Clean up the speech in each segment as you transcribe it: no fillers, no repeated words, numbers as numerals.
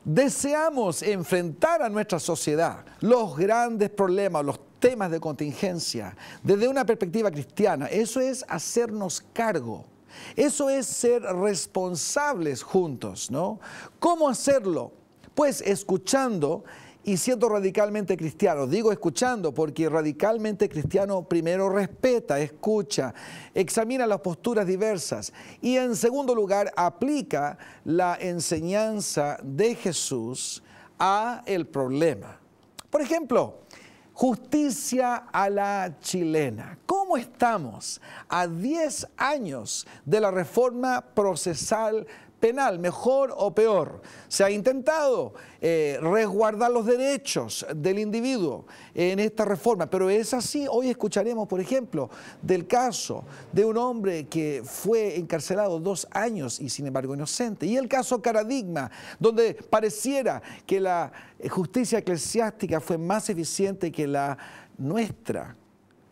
deseamos enfrentar a nuestra sociedad los grandes problemas, los temas de contingencia, desde una perspectiva cristiana, eso es hacernos cargo. Eso es ser responsables juntos, ¿no? ¿Cómo hacerlo? Pues escuchando y siendo radicalmente cristiano. Digo escuchando porque radicalmente cristiano primero respeta, escucha, examina las posturas diversas y en segundo lugar aplica la enseñanza de Jesús a el problema. Por ejemplo, justicia a la chilena. ¿Cómo estamos a 10 años de la reforma procesal penal, mejor o peor? Se ha intentado resguardar los derechos del individuo en esta reforma, pero es así. Hoy escucharemos, por ejemplo, del caso de un hombre que fue encarcelado 2 años y sin embargo inocente, y el caso Caradigma, donde pareciera que la justicia eclesiástica fue más eficiente que la nuestra.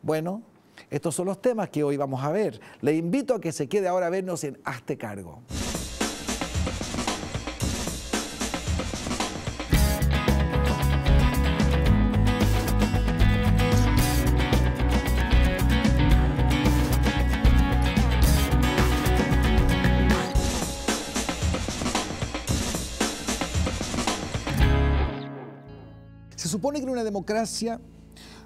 Bueno, estos son los temas que hoy vamos a ver. Le invito a que se quede ahora a vernos en Hazte Cargo. Se supone que en una democracia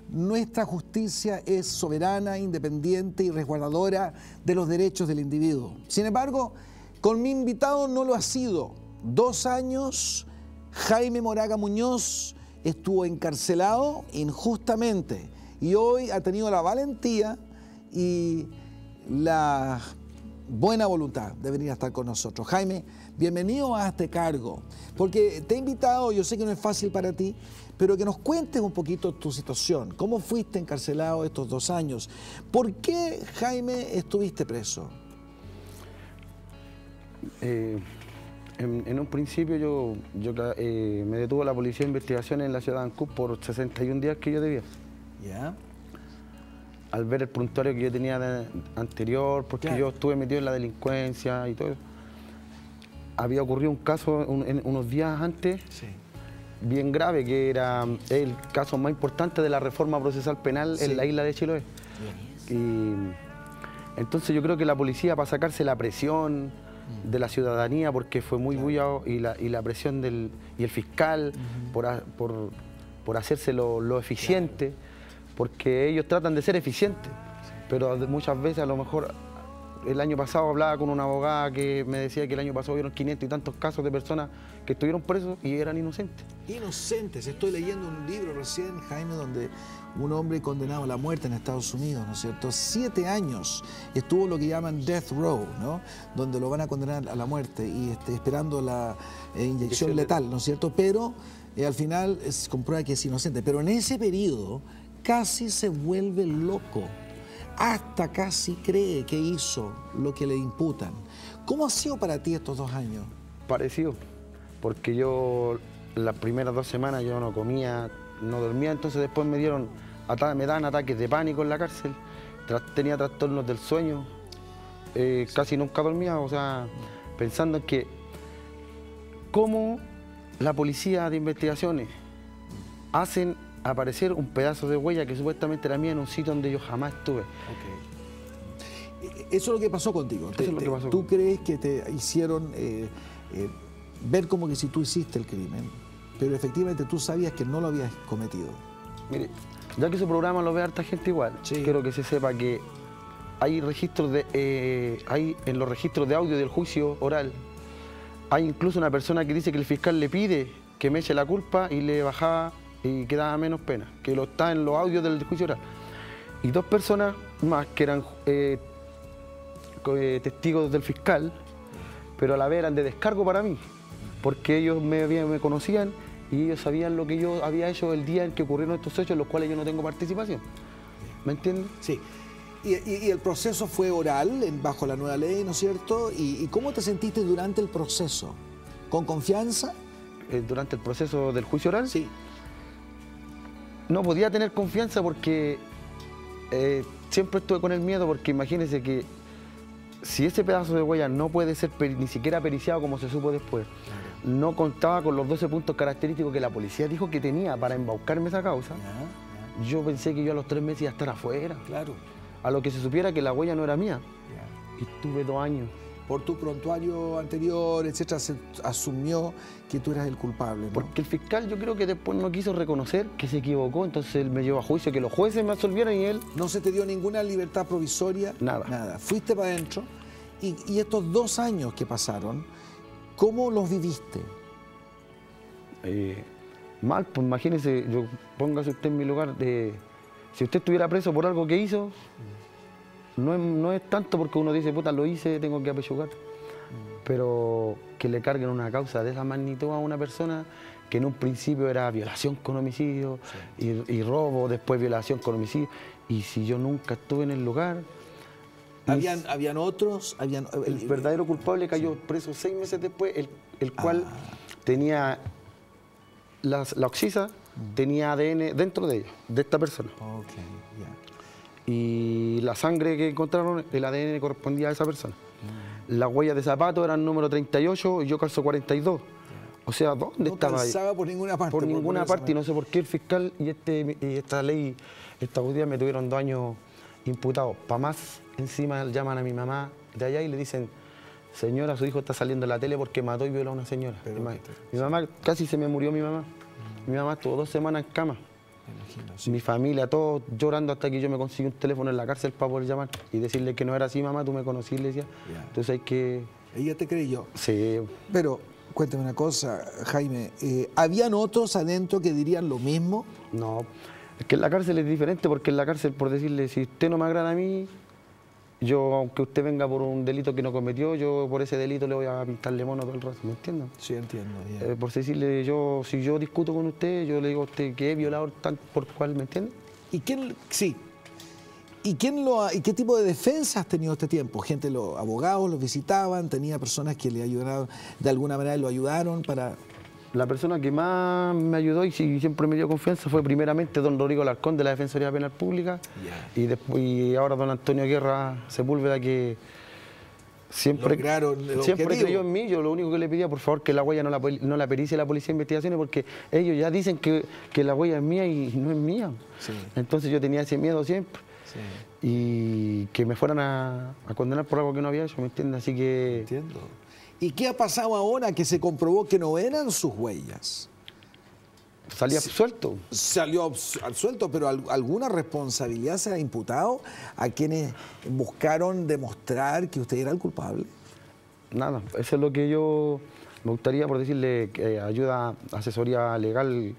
nuestra justicia es soberana, independiente y resguardadora de los derechos del individuo. Sin embargo, con mi invitado no lo ha sido. 2 años, Jaime Moraga Muñoz estuvo encarcelado injustamente y hoy ha tenido la valentía y la buena voluntad de venir a estar con nosotros. Jaime, bienvenido a Hazte Cargo, porque te he invitado, yo sé que no es fácil para ti, pero que nos cuentes un poquito tu situación. ¿Cómo fuiste encarcelado estos 2 años? ¿Por qué, Jaime, estuviste preso? En un principio me detuvo la Policía de Investigación en la ciudad de Ancud por 61 días que yo debía. ¿Ya? Al ver el prontuario que yo tenía anterior, porque claro, yo estuve metido en la delincuencia y todo eso. Había ocurrido un caso unos días antes, sí, bien grave, que era el caso más importante de la reforma procesal penal, sí, en la isla de Chiloé. Y entonces yo creo que la policía, para sacarse la presión de la ciudadanía, porque fue muy bullado, y la presión y el fiscal por hacerse lo eficiente, porque ellos tratan de ser eficientes, pero muchas veces a lo mejor. El año pasado hablaba con una abogada que me decía que el año pasado hubieron 500 y tantos casos de personas que estuvieron presos y eran inocentes. Inocentes. Estoy leyendo un libro recién, Jaime, donde un hombre condenado a la muerte en Estados Unidos, ¿no es cierto? 7 años estuvo lo que llaman death row, ¿no? Donde lo van a condenar a la muerte y esperando la inyección letal, ¿no es cierto? Pero al final se comprueba que es inocente. Pero en ese periodo casi se vuelve loco. Hasta casi cree que hizo lo que le imputan. ¿Cómo ha sido para ti estos 2 años? Parecido, porque yo las primeras 2 semanas yo no comía, no dormía, entonces después me dan ataques de pánico en la cárcel, tenía trastornos del sueño, casi nunca dormía, o sea, pensando en que cómo la policía de investigaciones hacen aparecer un pedazo de huella que supuestamente era mía en un sitio donde yo jamás estuve. Okay. Eso es lo que pasó contigo. Eso es lo que pasó. ¿Tú crees que te hicieron ver como que si tú hiciste el crimen, pero efectivamente tú sabías que no lo habías cometido? Mire, ya que su programa lo ve harta gente igual, sí, quiero que se sepa que hay registros hay en los registros de audio del juicio oral, hay incluso una persona que dice que el fiscal le pide que me eche la culpa y le bajaba y que daba menos pena, que lo está en los audios del juicio oral. Y 2 personas más que eran testigos del fiscal, pero a la vez eran de descargo para mí, porque ellos me conocían y ellos sabían lo que yo había hecho el día en que ocurrieron estos hechos, en los cuales yo no tengo participación. ¿Me entiendes? Sí. Y el proceso fue oral, bajo la nueva ley, ¿no es cierto? ¿Y cómo te sentiste durante el proceso? ¿Con confianza? Durante el proceso del juicio oral. Sí. No podía tener confianza porque siempre estuve con el miedo, porque imagínense que si ese pedazo de huella no puede ser ni siquiera periciado como se supo después, claro, no contaba con los 12 puntos característicos que la policía dijo que tenía para embaucarme esa causa. Yo pensé que yo a los 3 meses iba a estar afuera. Claro. A lo que se supiera que la huella no era mía. Y estuve 2 años. Por tu prontuario anterior, etcétera, se asumió que tú eras el culpable, ¿no? Porque el fiscal yo creo que después no quiso reconocer que se equivocó, entonces él me llevó a juicio, que los jueces me absolvieran y él... No se te dio ninguna libertad provisoria. Nada. Nada. Fuiste para adentro. Y estos 2 años que pasaron, ¿cómo los viviste? Mal, pues imagínese, póngase usted en mi lugar, si usted estuviera preso por algo que hizo, no es tanto porque uno dice, puta, lo hice, tengo que apechugar. Pero que le carguen una causa de esa magnitud a una persona que en un principio era violación con homicidio y robo, después violación con homicidio. Y si yo nunca estuve en el lugar... ¿Habían otros? El verdadero culpable cayó preso 6 meses después, el cual tenía la oxisa, tenía ADN dentro de ella, de esta persona. Y la sangre que encontraron, el ADN correspondía a esa persona. Las huellas de zapatos eran número 38 y yo calzo 42. O sea, ¿dónde estaba? No calzaba por ninguna parte. Por ninguna parte, y no sé por qué el fiscal y esta ley, esta judía me tuvieron 2 años imputados. Para más, encima llaman a mi mamá de allá y le dicen, señora, su hijo está saliendo en la tele porque mató y violó a una señora. Mi mamá, casi se me murió mi mamá. Mi mamá estuvo 2 semanas en cama. Mi familia, todos llorando hasta que yo me conseguí un teléfono en la cárcel para poder llamar y decirle que no era así, mamá, tú me conocí, le decía. Entonces hay que... Ella te creyó. Sí. Pero, cuéntame una cosa, Jaime, ¿habían otros adentro que dirían lo mismo? No, es que en la cárcel es diferente porque en la cárcel, por decirle, si usted no me agrada a mí, yo, aunque usted venga por un delito que no cometió, yo por ese delito le voy a pintarle mono todo el rato, ¿me entiendes? Sí, entiendo. Por decirle, si yo discuto con usted, yo le digo a usted que es violador tal por cual, ¿me entiende? ¿Y quién, sí? ¿Y qué tipo de defensa has tenido este tiempo? Los abogados los visitaban, tenía personas que le ayudaron, de alguna manera lo ayudaron para... La persona que más me ayudó y siempre me dio confianza fue primeramente don Rodrigo Larcón de la Defensoría Penal Pública y ahora don Antonio Guerra Sepúlveda, que siempre creyó en mí. Yo lo único que le pedía, por favor, que la huella no la pericie la Policía de Investigaciones, porque ellos ya dicen que la huella es mía y no es mía. Sí. Entonces yo tenía ese miedo siempre. Sí. Y que me fueran a condenar por algo que no había hecho, ¿me entiendes? Así que... Entiendo. ¿Y qué ha pasado ahora que se comprobó que no eran sus huellas? Salí absuelto. Salió absuelto, pero ¿alguna responsabilidad se ha imputado a quienes buscaron demostrar que usted era el culpable? Nada, eso es lo que yo me gustaría, por decirle, ayuda, asesoría legal,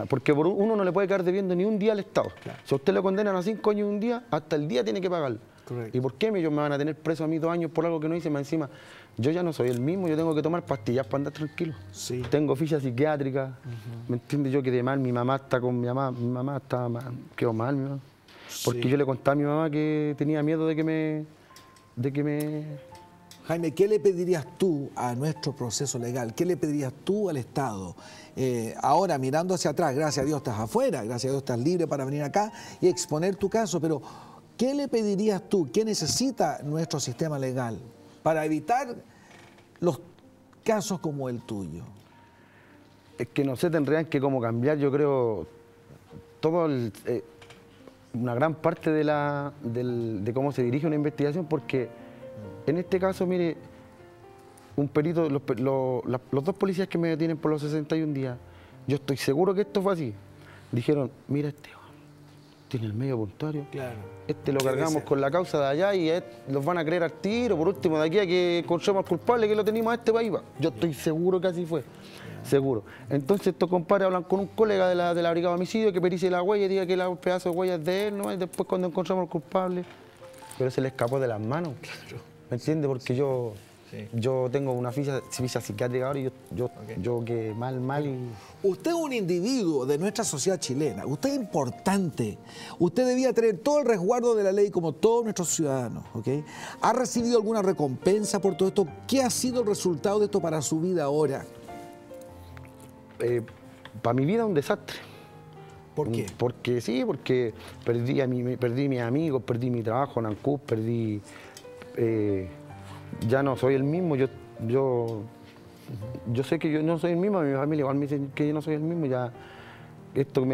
porque uno no le puede quedar debiendo ni un día al Estado. Claro. Si a usted le condenan a 5 años y un día, hasta el día tiene que pagarlo. Correcto. ¿Y por qué ellos me van a tener preso a mí 2 años por algo que no hice? Más encima, yo ya no soy el mismo, yo tengo que tomar pastillas para andar tranquilo. Sí. Tengo ficha psiquiátrica, ¿me entiendes? Yo quedé mal, mi mamá está con mi mamá está mal, quedó mal, mi mamá. Porque yo le contaba a mi mamá que tenía miedo de que me... Jaime, ¿qué le pedirías tú a nuestro proceso legal? ¿Qué le pedirías tú al Estado? Ahora, mirando hacia atrás, gracias a Dios estás afuera, gracias a Dios estás libre para venir acá y exponer tu caso, pero ¿qué le pedirías tú? ¿Qué necesita nuestro sistema legal para evitar los casos como el tuyo? Es que no sé, tendrían que como cambiar, yo creo, una gran parte de cómo se dirige una investigación, porque en este caso, mire, un perito, los 2 policías que me detienen por los 61 días, yo estoy seguro que esto fue así. Dijeron, mira tiene el medio puntuario, claro. Lo cargamos con la causa de allá y los van a creer al tiro, por último, de aquí a que encontremos al culpable que lo tenemos a este país. Yo estoy seguro que así fue, seguro. Entonces estos compadres hablan con un colega de la brigada de homicidio que pericie la huella y diga que el pedazo de huella es de él, ¿no? Y después cuando encontramos al culpable, pero se le escapó de las manos, claro. ¿Me entiendes? Porque yo tengo una ficha psiquiátrica ahora y yo que mal y... Usted es un individuo de nuestra sociedad chilena, usted es importante, usted debía tener todo el resguardo de la ley como todos nuestros ciudadanos, ¿ok? ¿Ha recibido alguna recompensa por todo esto? ¿Qué ha sido el resultado de esto para su vida ahora? Para mi vida un desastre. ¿Por qué? Porque perdí mis amigos, perdí mi trabajo en ANCUP, ya no soy el mismo, yo yo sé que yo no soy el mismo, mi familia igual me dice que yo no soy el mismo, ya esto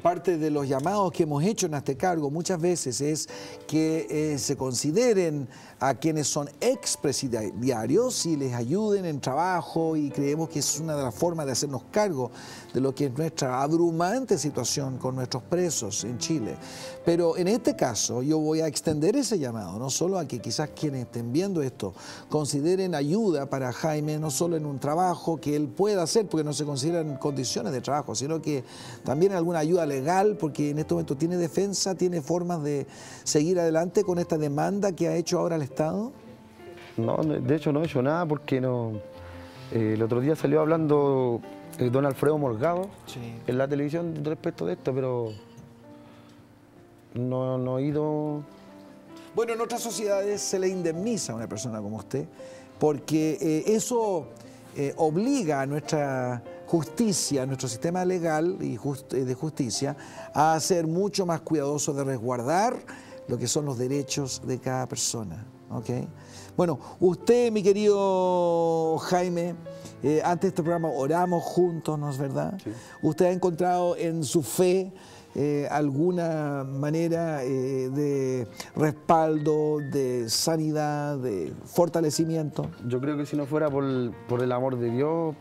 Parte de los llamados que hemos hecho en este cargo muchas veces es que se consideren a quienes son expresidiarios y les ayuden en trabajo, y creemos que es una de las formas de hacernos cargo de lo que es nuestra abrumante situación con nuestros presos en Chile. Pero en este caso yo voy a extender ese llamado, no solo a que quizás quienes estén viendo esto consideren ayuda para Jaime, no solo en un trabajo que él pueda hacer, porque no se consideran condiciones de trabajo, sino que también alguna ayuda legal, porque en este momento tiene defensa, tiene formas de seguir adelante con esta demanda que ha hecho ahora el Estado. No, de hecho no he hecho nada porque no. El otro día salió hablando don Alfredo Morgado en la televisión respecto de esto, pero no he ido. Bueno, en otras sociedades se le indemniza a una persona como usted, porque eso obliga a nuestra justicia, a nuestro sistema legal y de justicia, a ser mucho más cuidadoso de resguardar lo que son los derechos de cada persona. ¿Okay? Bueno, usted, mi querido Jaime, antes de este programa oramos juntos, ¿no es verdad? Sí. ¿Usted ha encontrado en su fe alguna manera de respaldo, de sanidad, de fortalecimiento? Yo creo que si no fuera por el amor de Dios,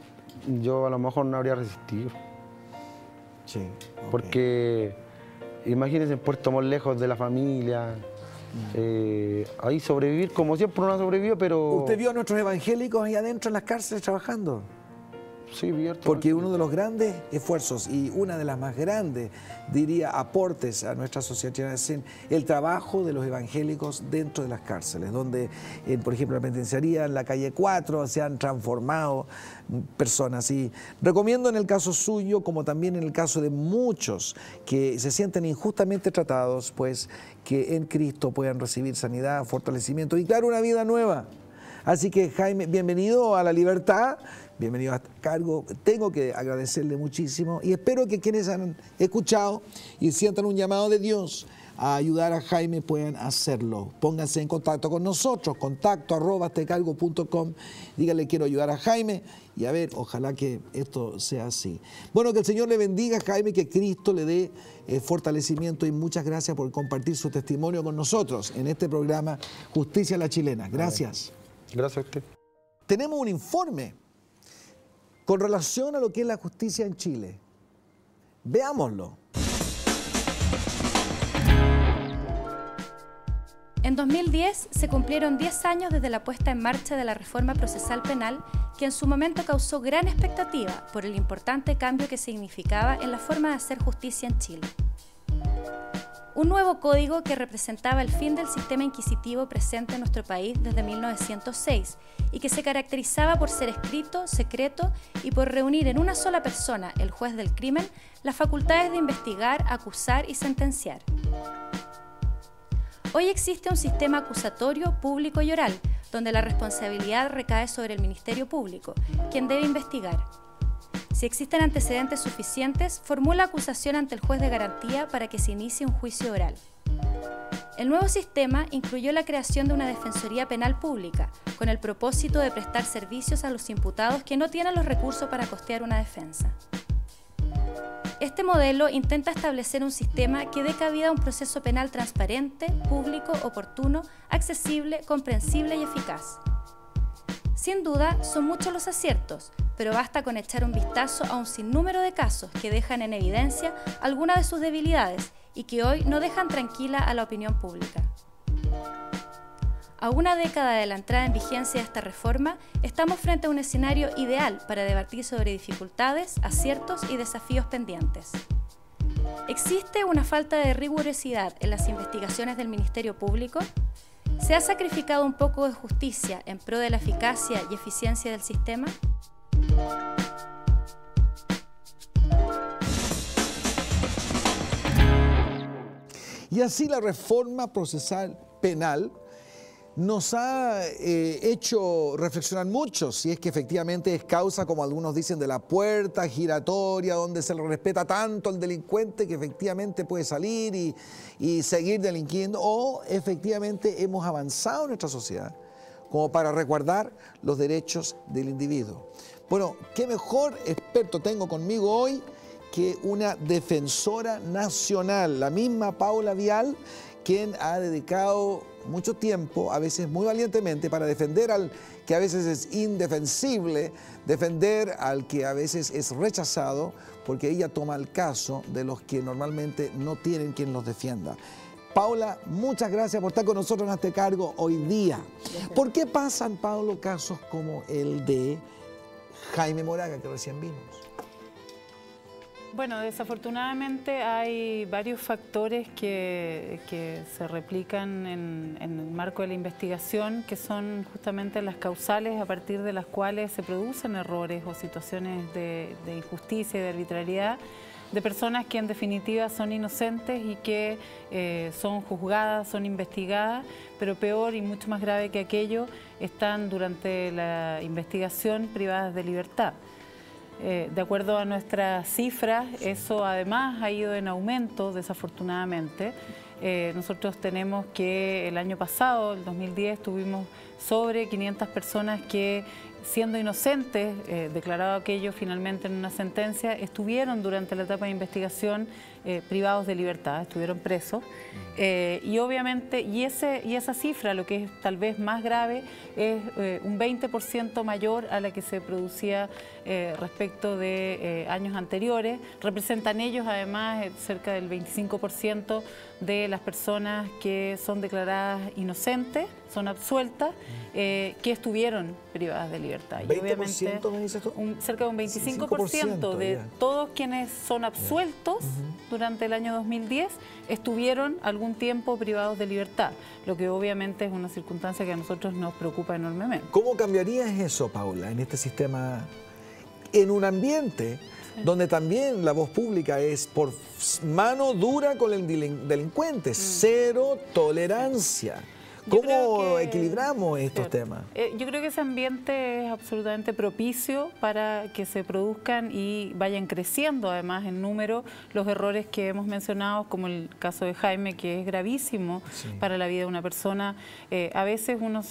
yo a lo mejor no habría resistido. Sí. Okay. Porque imagínense en Puerto Montt, lejos de la familia, ahí sobrevivir como siempre uno sobrevivió, pero... ¿Usted vio a nuestros evangélicos ahí adentro en las cárceles trabajando? Sí, porque uno de los grandes esfuerzos y una de las más grandes, diría, aportes a nuestra sociedad es el trabajo de los evangélicos dentro de las cárceles, donde, por ejemplo, en la penitenciaría, en la calle 4, se han transformado personas. Y recomiendo en el caso suyo, como también en el caso de muchos que se sienten injustamente tratados, pues que en Cristo puedan recibir sanidad, fortalecimiento y, claro, una vida nueva. Así que, Jaime, bienvenido a la libertad. Bienvenido a este cargo. Tengo que agradecerle muchísimo y espero que quienes han escuchado y sientan un llamado de Dios a ayudar a Jaime puedan hacerlo. Pónganse en contacto con nosotros, contacto@estecargo.com. Díganle, quiero ayudar a Jaime y a ver, ojalá que esto sea así. Bueno, que el Señor le bendiga, Jaime, que Cristo le dé fortalecimiento y muchas gracias por compartir su testimonio con nosotros en este programa Justicia a la Chilena. Gracias. Gracias a usted. Tenemos un informe con relación a lo que es la justicia en Chile. Veámoslo. En 2010 se cumplieron 10 años desde la puesta en marcha de la reforma procesal penal, que en su momento causó gran expectativa por el importante cambio que significaba en la forma de hacer justicia en Chile. Un nuevo código que representaba el fin del sistema inquisitivo presente en nuestro país desde 1906 y que se caracterizaba por ser escrito, secreto y por reunir en una sola persona, el juez del crimen, las facultades de investigar, acusar y sentenciar. Hoy existe un sistema acusatorio, público y oral, donde la responsabilidad recae sobre el Ministerio Público, quien debe investigar. Si existen antecedentes suficientes, formula acusación ante el juez de garantía para que se inicie un juicio oral. El nuevo sistema incluyó la creación de una Defensoría Penal Pública, con el propósito de prestar servicios a los imputados que no tienen los recursos para costear una defensa. Este modelo intenta establecer un sistema que dé cabida a un proceso penal transparente, público, oportuno, accesible, comprensible y eficaz. Sin duda, son muchos los aciertos, pero basta con echar un vistazo a un sinnúmero de casos que dejan en evidencia algunas de sus debilidades y que hoy no dejan tranquila a la opinión pública. A una década de la entrada en vigencia de esta reforma, estamos frente a un escenario ideal para debatir sobre dificultades, aciertos y desafíos pendientes. ¿Existe una falta de rigurosidad en las investigaciones del Ministerio Público? ¿Se ha sacrificado un poco de justicia en pro de la eficacia y eficiencia del sistema? Y así la reforma procesal penal nos ha hecho reflexionar mucho si es que efectivamente es causa, como algunos dicen, de la puerta giratoria, donde se le respeta tanto al delincuente que efectivamente puede salir y seguir delinquiendo, o efectivamente hemos avanzado en nuestra sociedad como para resguardar los derechos del individuo. Bueno, qué mejor experto tengo conmigo hoy que una defensora nacional, la misma Paula Vial, quien ha dedicado mucho tiempo, a veces muy valientemente, para defender al que a veces es indefensible, defender al que a veces es rechazado, porque ella toma el caso de los que normalmente no tienen quien los defienda. Paula, muchas gracias por estar con nosotros en este cargo hoy día. ¿Por qué pasan, Paulo, casos como el de Jaime Moraga, que recién vimos? Bueno, desafortunadamente hay varios factores que se replican en el marco de la investigación, que son justamente las causales a partir de las cuales se producen errores o situaciones de injusticia y de arbitrariedad de personas que en definitiva son inocentes y que son juzgadas, son investigadas, pero peor y mucho más grave que aquello, están durante la investigación privadas de libertad. De acuerdo a nuestras cifras, eso además ha ido en aumento, desafortunadamente. Nosotros tenemos que el año pasado, el 2010, tuvimos sobre 500 personas que, siendo inocentes, declarado aquello finalmente en una sentencia, estuvieron durante la etapa de investigación privados de libertad, estuvieron presos. Y obviamente, y esa cifra, lo que es tal vez más grave, es un 20% mayor a la que se producía respecto de años anteriores. Representan ellos además cerca del 25% de las personas que son declaradas inocentes, son absueltas, que estuvieron privadas de libertad. Y obviamente, ¿me dices tú? Cerca de un 25% de todos quienes son absueltos durante el año 2010 estuvieron algún tiempo privados de libertad, lo que obviamente es una circunstancia que a nosotros nos preocupa enormemente. ¿Cómo cambiarías eso, Paula, en este sistema, en un ambiente donde también la voz pública es por mano dura con el delincuente, cero tolerancia? ¿Cómo equilibramos estos temas? Yo creo que ese ambiente es absolutamente propicio para que se produzcan y vayan creciendo además en número los errores que hemos mencionado, como el caso de Jaime, que es gravísimo para la vida de una persona. A veces uno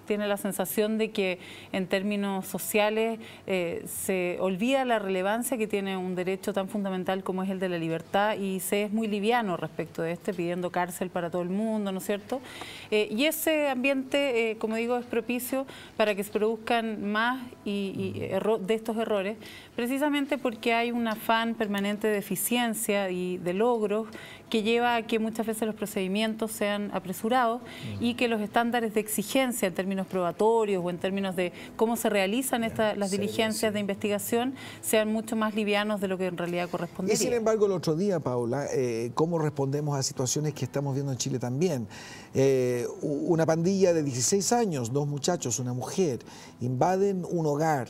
tiene la sensación de que en términos sociales se olvida la relevancia que tiene un derecho tan fundamental como es el de la libertad y se es muy liviano respecto de pidiendo cárcel para todo el mundo, ¿no es cierto? Y ese ambiente, como digo, es propicio para que se produzcan más de estos errores, precisamente porque hay un afán permanente de eficiencia y de logros que lleva a que muchas veces los procedimientos sean apresurados y que los estándares de exigencia en términos probatorios o en términos de cómo se realizan las diligencias de investigación sean mucho más livianos de lo que en realidad correspondería. Y sin embargo, el otro día, Paula, ¿cómo respondemos a situaciones que estamos viendo en Chile también? Una pandilla de 16 años, 2 muchachos, una mujer, invaden un hogar.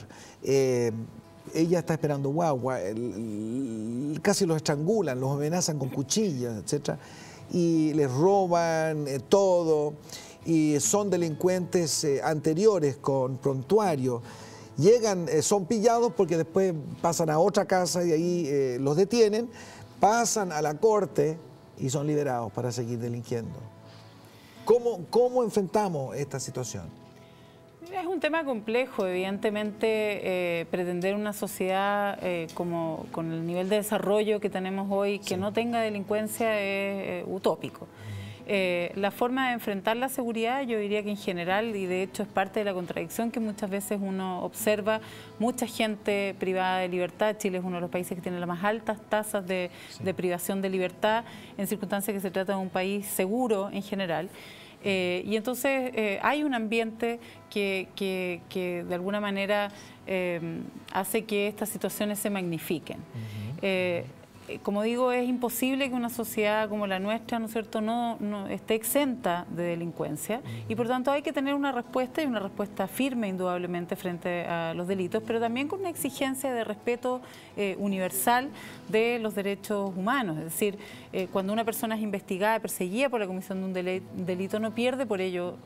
Ella está esperando guagua, casi los estrangulan, los amenazan con cuchillas, etc. Y les roban todo, y son delincuentes anteriores con prontuario. Llegan, son pillados porque después pasan a otra casa y ahí los detienen, pasan a la corte y son liberados para seguir delinquiendo. ¿Cómo enfrentamos esta situación? Es un tema complejo, evidentemente pretender una sociedad con el nivel de desarrollo que tenemos hoy que no tenga delincuencia es utópico. La forma de enfrentar la seguridad, yo diría que en general, y de hecho es parte de la contradicción que muchas veces uno observa, mucha gente privada de libertad. Chile es uno de los países que tiene las más altas tasas de privación de libertad, en circunstancias que se trata de un país seguro en general. Y entonces hay un ambiente que de alguna manera hace que estas situaciones se magnifiquen. Como digo, es imposible que una sociedad como la nuestra, ¿no es cierto?, no esté exenta de delincuencia y por tanto hay que tener una respuesta y una respuesta firme indudablemente frente a los delitos, pero también con una exigencia de respeto universal de los derechos humanos. Es decir, cuando una persona es investigada, perseguida por la comisión de un delito, no pierde por ello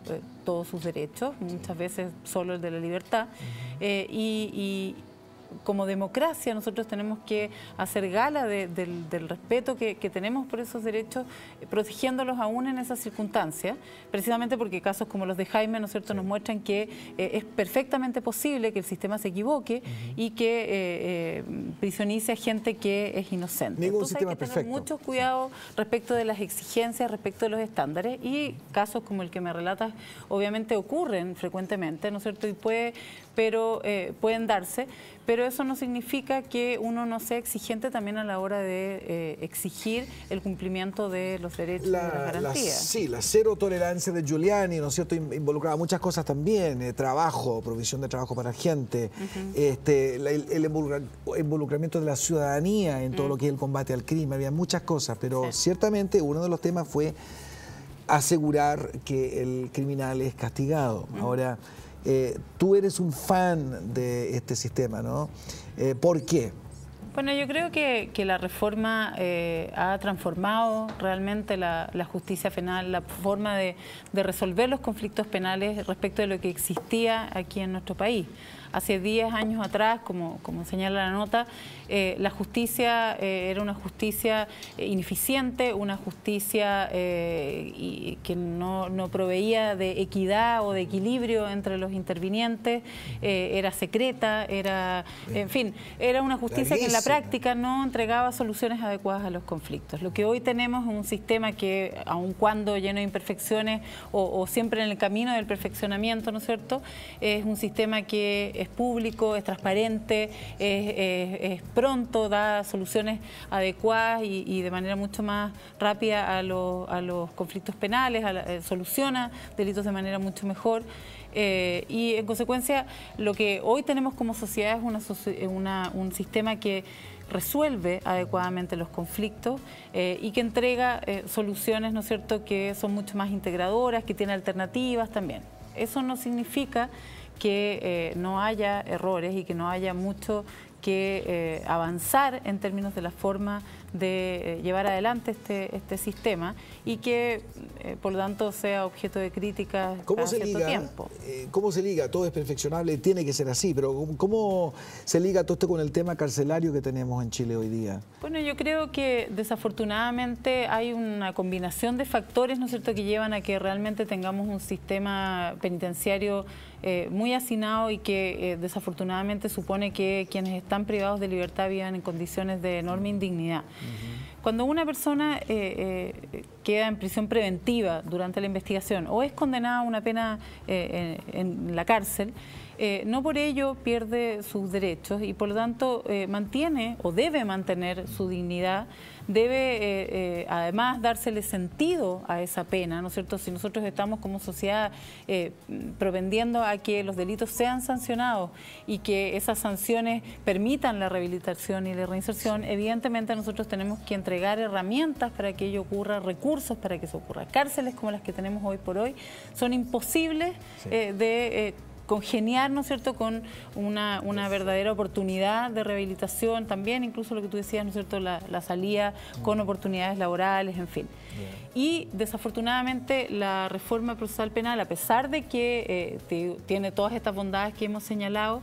todos sus derechos, muchas veces solo el de la libertad, como democracia nosotros tenemos que hacer gala del respeto que tenemos por esos derechos, protegiéndolos aún en esas circunstancias, precisamente porque casos como los de Jaime, ¿no es cierto?, nos muestran que es perfectamente posible que el sistema se equivoque y que prisionice a gente que es inocente. Entonces hay que tener mucho cuidado respecto de las exigencias, respecto de los estándares, y casos como el que me relatas obviamente ocurren frecuentemente, ¿no es cierto?, y pueden darse, pero eso no significa que uno no sea exigente también a la hora de exigir el cumplimiento de los derechos y de las garantías. Sí, la cero tolerancia de Giuliani, ¿no es cierto?, involucraba muchas cosas también, trabajo, provisión de trabajo para gente, el involucramiento de la ciudadanía en todo lo que es el combate al crimen, había muchas cosas, pero ciertamente uno de los temas fue asegurar que el criminal es castigado. Ahora, tú eres un fan de este sistema, ¿no? ¿Por qué? Bueno, yo creo que la reforma ha transformado realmente la justicia penal, la forma de resolver los conflictos penales respecto de lo que existía aquí en nuestro país. Hace 10 años atrás, como señala la nota, la justicia era una justicia ineficiente, una justicia que no proveía de equidad o de equilibrio entre los intervinientes, era secreta, en fin, era una justicia que en la práctica no entregaba soluciones adecuadas a los conflictos. Lo que hoy tenemos es un sistema que, aun cuando lleno de imperfecciones o siempre en el camino del perfeccionamiento, ¿no es cierto?, es un sistema que es público, es transparente, es pronto, da soluciones adecuadas y de manera mucho más rápida a los conflictos penales, soluciona delitos de manera mucho mejor. Y en consecuencia, lo que hoy tenemos como sociedad es un sistema que resuelve adecuadamente los conflictos y que entrega soluciones, ¿no es cierto?, que son mucho más integradoras, que tiene alternativas también. Eso no significa que no haya errores y que no haya mucho que avanzar en términos de la forma de llevar adelante este sistema y que, por lo tanto, sea objeto de crítica cada cierto tiempo. ¿Cómo se liga? Todo es perfeccionable, tiene que ser así, pero ¿cómo se liga todo esto con el tema carcelario que tenemos en Chile hoy día? Bueno, yo creo que desafortunadamente hay una combinación de factores, ¿no es cierto?, que llevan a que realmente tengamos un sistema penitenciario muy hacinado y que desafortunadamente supone que quienes están privados de libertad vivan en condiciones de enorme indignidad. Cuando una persona queda en prisión preventiva durante la investigación o es condenada a una pena en la cárcel, no por ello pierde sus derechos y por lo tanto mantiene o debe mantener su dignidad, debe además dársele sentido a esa pena, ¿no es cierto? Si nosotros estamos como sociedad propendiendo a que los delitos sean sancionados y que esas sanciones permitan la rehabilitación y la reinserción, evidentemente nosotros tenemos que entregar herramientas para que ello ocurra, recursos para que eso ocurra. Cárceles como las que tenemos hoy por hoy son imposibles de congeniar, ¿no es cierto?, con una verdadera oportunidad de rehabilitación, también incluso lo que tú decías, ¿no es cierto?, la salida con oportunidades laborales, en fin. Y desafortunadamente la reforma procesal penal, a pesar de que tiene todas estas bondades que hemos señalado,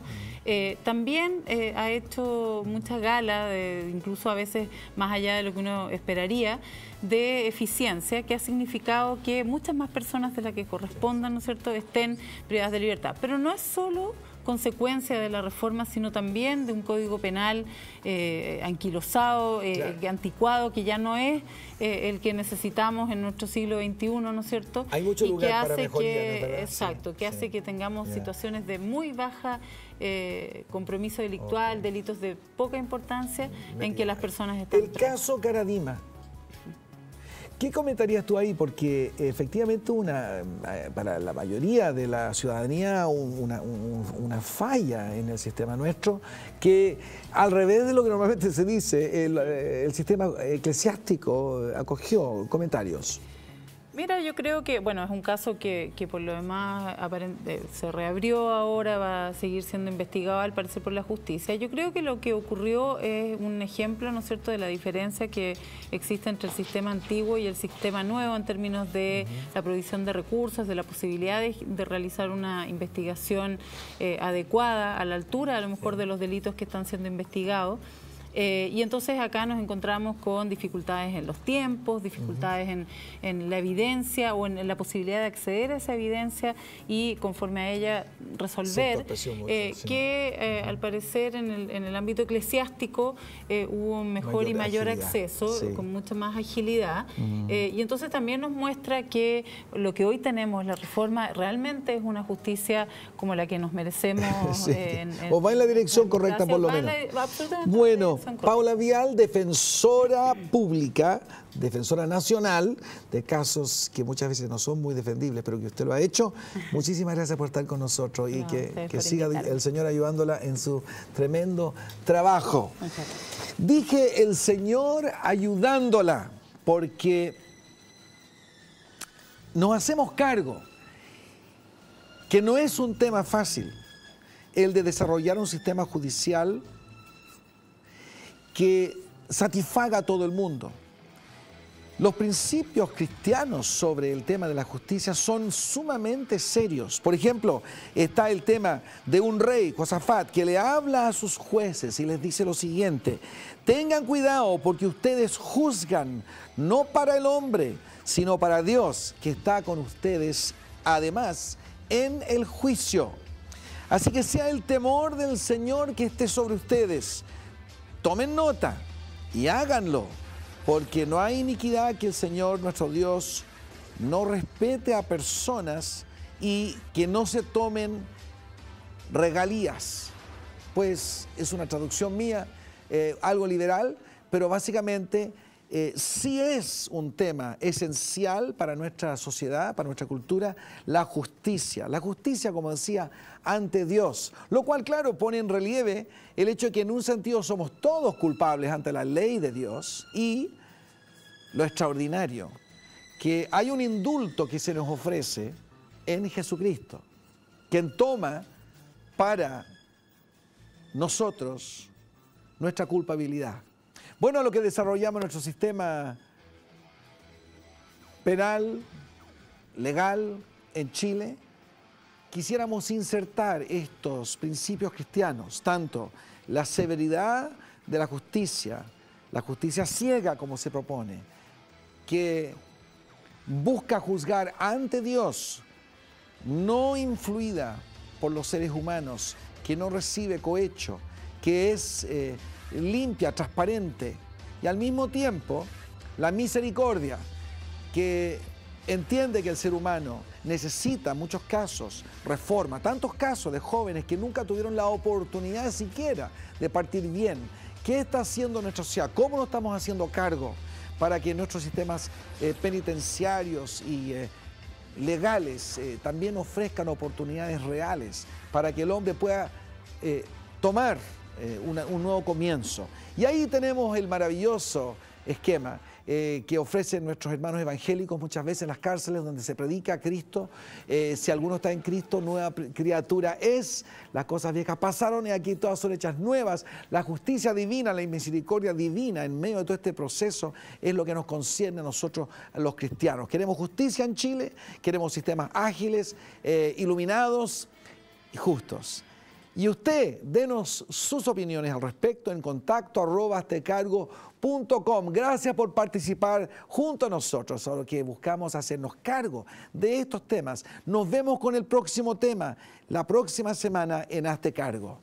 también ha hecho mucha gala, incluso a veces más allá de lo que uno esperaría, de eficiencia, que ha significado que muchas más personas de las que correspondan, ¿no es cierto?, estén privadas de libertad. Pero no es solo consecuencia de la reforma, sino también de un código penal anquilosado, anticuado, que ya no es el que necesitamos en nuestro siglo XXI, ¿no es cierto? Hay mucho lugar para mejoría, que, exacto, que hace que tengamos situaciones de muy baja compromiso delictual, delitos de poca importancia, en que las personas están... El caso Caradima. ¿Qué comentarías tú ahí? Porque efectivamente para la mayoría de la ciudadanía una falla en el sistema nuestro que, al revés de lo que normalmente se dice, el sistema eclesiástico acogió. Comentarios. Mira, yo creo que, bueno, es un caso que por lo demás se reabrió ahora, va a seguir siendo investigado al parecer por la justicia. Yo creo que lo que ocurrió es un ejemplo, ¿no es cierto?, de la diferencia que existe entre el sistema antiguo y el sistema nuevo en términos de la provisión de recursos, de la posibilidad de realizar una investigación adecuada, a la altura a lo mejor de los delitos que están siendo investigados. Y entonces acá nos encontramos con dificultades en los tiempos, dificultades en la evidencia o en la posibilidad de acceder a esa evidencia y conforme a ella resolver, que al parecer en el ámbito eclesiástico hubo un mejor y mayor acceso, con mucha más agilidad. Y entonces también nos muestra que lo que hoy tenemos, la reforma, realmente es una justicia como la que nos merecemos. O va en la dirección correcta por lo menos. Bueno, Paula Vial, defensora pública, defensora nacional de casos que muchas veces no son muy defendibles, pero que usted lo ha hecho. Muchísimas gracias por estar con nosotros y que siga el Señor ayudándola en su tremendo trabajo. Dije el Señor ayudándola porque nos hacemos cargo que no es un tema fácil el de desarrollar un sistema judicial que satisfaga a todo el mundo. Los principios cristianos sobre el tema de la justicia son sumamente serios. Por ejemplo, está el tema de un rey, Josafat, que le habla a sus jueces y les dice lo siguiente: tengan cuidado porque ustedes juzgan no para el hombre, sino para Dios, que está con ustedes, además, en el juicio. Así que sea el temor del Señor que esté sobre ustedes. Tomen nota y háganlo, porque no hay iniquidad que el Señor nuestro Dios no respete a personas y que no se tomen regalías. Pues es una traducción mía, algo liberal, pero básicamente sí es un tema esencial para nuestra sociedad, para nuestra cultura, la justicia. La justicia, como decía, ante Dios. Lo cual, claro, pone en relieve el hecho de que en un sentido somos todos culpables ante la ley de Dios y lo extraordinario, que hay un indulto que se nos ofrece en Jesucristo, quien toma para nosotros nuestra culpabilidad. Bueno, lo que desarrollamos nuestro sistema penal, legal en Chile, quisiéramos insertar estos principios cristianos, tanto la severidad de la justicia ciega como se propone, que busca juzgar ante Dios, no influida por los seres humanos, que no recibe cohecho, que es limpia, transparente, y al mismo tiempo la misericordia, que entiende que el ser humano necesita en muchos casos reforma, tantos casos de jóvenes que nunca tuvieron la oportunidad siquiera de partir bien. ¿Qué está haciendo nuestra sociedad? ¿Cómo nos estamos haciendo cargo para que nuestros sistemas penitenciarios y legales también ofrezcan oportunidades reales para que el hombre pueda tomar un nuevo comienzo? Y ahí tenemos el maravilloso esquema que ofrecen nuestros hermanos evangélicos muchas veces en las cárceles, donde se predica a Cristo. Si alguno está en Cristo, nueva criatura es. Las cosas viejas pasaron y aquí todas son hechas nuevas. La justicia divina, la misericordia divina en medio de todo este proceso es lo que nos concierne a nosotros, a los cristianos. Queremos justicia en Chile, queremos sistemas ágiles, iluminados y justos. Y usted, denos sus opiniones al respecto en contacto@haztecargo.com. Gracias por participar junto a nosotros, solo que buscamos hacernos cargo de estos temas. Nos vemos con el próximo tema, la próxima semana en Hazte Cargo.